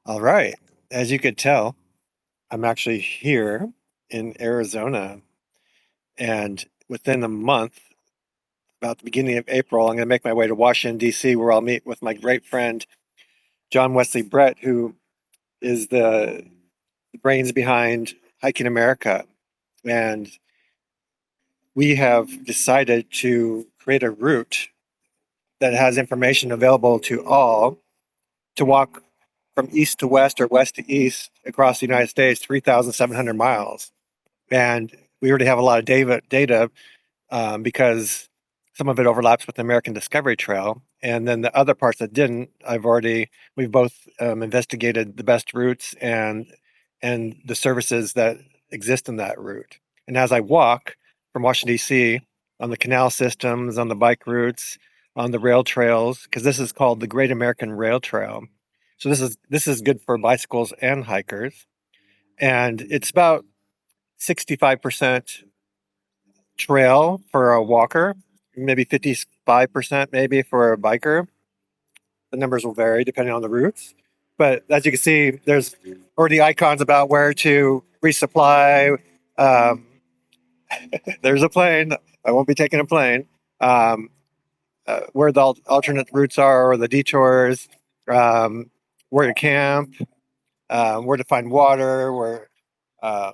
All right. As you could tell, I'm actually here in Arizona, and within a month, about the beginning of April, I'm going to make my way to Washington, D.C., where I'll meet with my great friend, John Wesley Brett, who is the brains behind Hiking America. And we have decided to create a route that has information available to all to walk from east to west or west to east across the United States, 3,700 miles. And we already have a lot of data because some of it overlaps with the American Discovery Trail. And then the other parts that didn't, we've both investigated the best routes and the services that exist in that route. And as I walk from Washington, D.C., on the canal systems, on the bike routes, on the rail trails, because this is called the Great American Rail Trail. So this is good for bicycles and hikers. And it's about 65% trail for a walker, maybe 55% maybe for a biker. The numbers will vary depending on the routes. But as you can see, there's already icons about where to resupply. Um, there's a plane. I won't be taking a plane. Um, where the alternate routes are, or the detours, um, where to camp, where to find water, uh,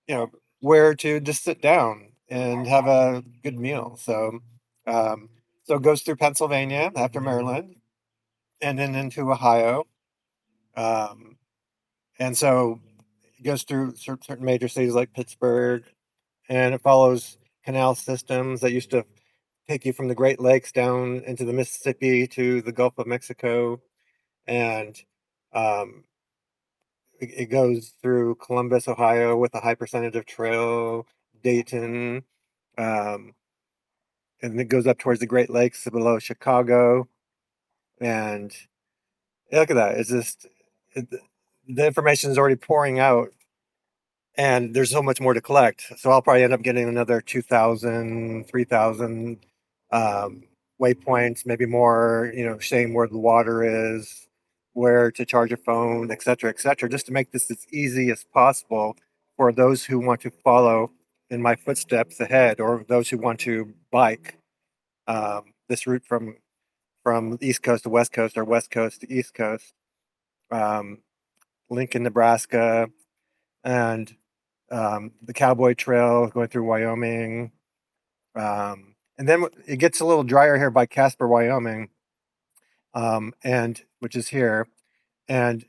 you know, where to just sit down and have a good meal. Um, so it goes through Pennsylvania after Maryland, and then into Ohio, um, and so it goes through certain major cities like Pittsburgh, and it follows canal systems that used to take you from the Great Lakes down into the Mississippi to the Gulf of Mexico, and um, it goes through Columbus, Ohio, with a high percentage of trail, Dayton, um, and it goes up towards the Great Lakes below Chicago. And look at that. It, the information is already pouring out, and there's so much more to collect. So I'll probably end up getting another 2,000, 3,000 waypoints, maybe more, saying where the water is, where to charge a phone, et cetera, just to make this as easy as possible for those who want to follow in my footsteps ahead, or those who want to bike this route from East Coast to West Coast, or West Coast to East Coast, um, Lincoln, Nebraska, and the Cowboy Trail going through Wyoming. And then it gets a little drier here by Casper, Wyoming, and which is here. And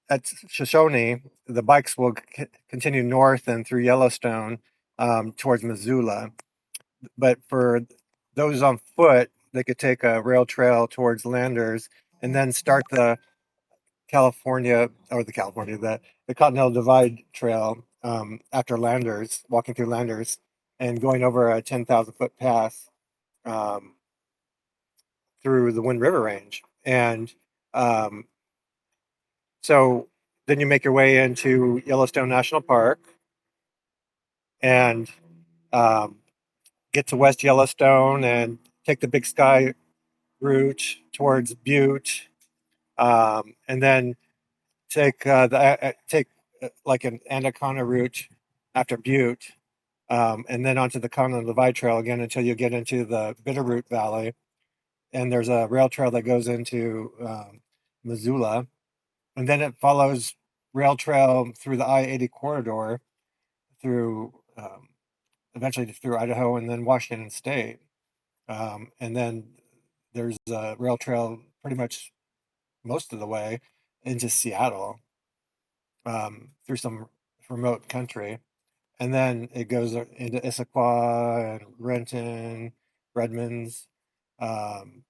at Shoshone, the bikes will continue north and through Yellowstone towards Missoula. But for those on foot, they could take a rail trail towards Landers and then start the Continental Divide Trail after Landers, walking through Landers and going over a 10,000-foot pass um, through the Wind River Range. And um, so then you make your way into Yellowstone National Park and um, get to West Yellowstone and take the Big Sky route towards Butte, and then take like an Anaconda route after Butte, and then onto the Continental Divide Trail again until you get into the Bitterroot Valley. And there's a rail trail that goes into Missoula, and then it follows rail trail through the I-80 corridor through eventually through Idaho and then Washington State, and then there's a rail trail pretty much most of the way into Seattle, through some remote country, and then it goes into Issaquah and Renton, Redmonds, um,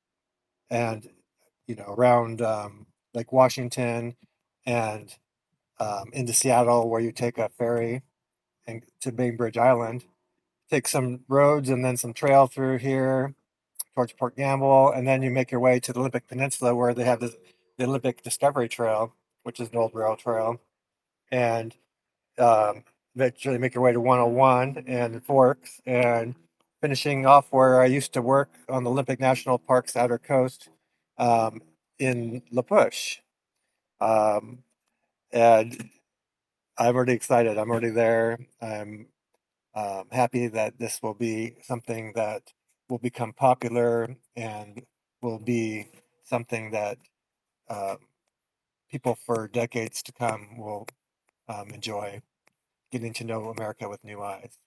and around Lake Washington, and into Seattle, where you take a ferry and to Bainbridge Island, take some roads and then some trail through here towards Port Gamble, and then you make your way to the Olympic Peninsula, where they have the Olympic Discovery Trail, which is an old rail trail, and eventually make your way to 101 and Forks, and finishing off where I used to work on the Olympic National Park's outer coast, um, in La Push. Um, and I'm already excited. I'm already there. I'm happy that this will be something that will become popular and will be something that um, people for decades to come will enjoy getting to know America with new eyes.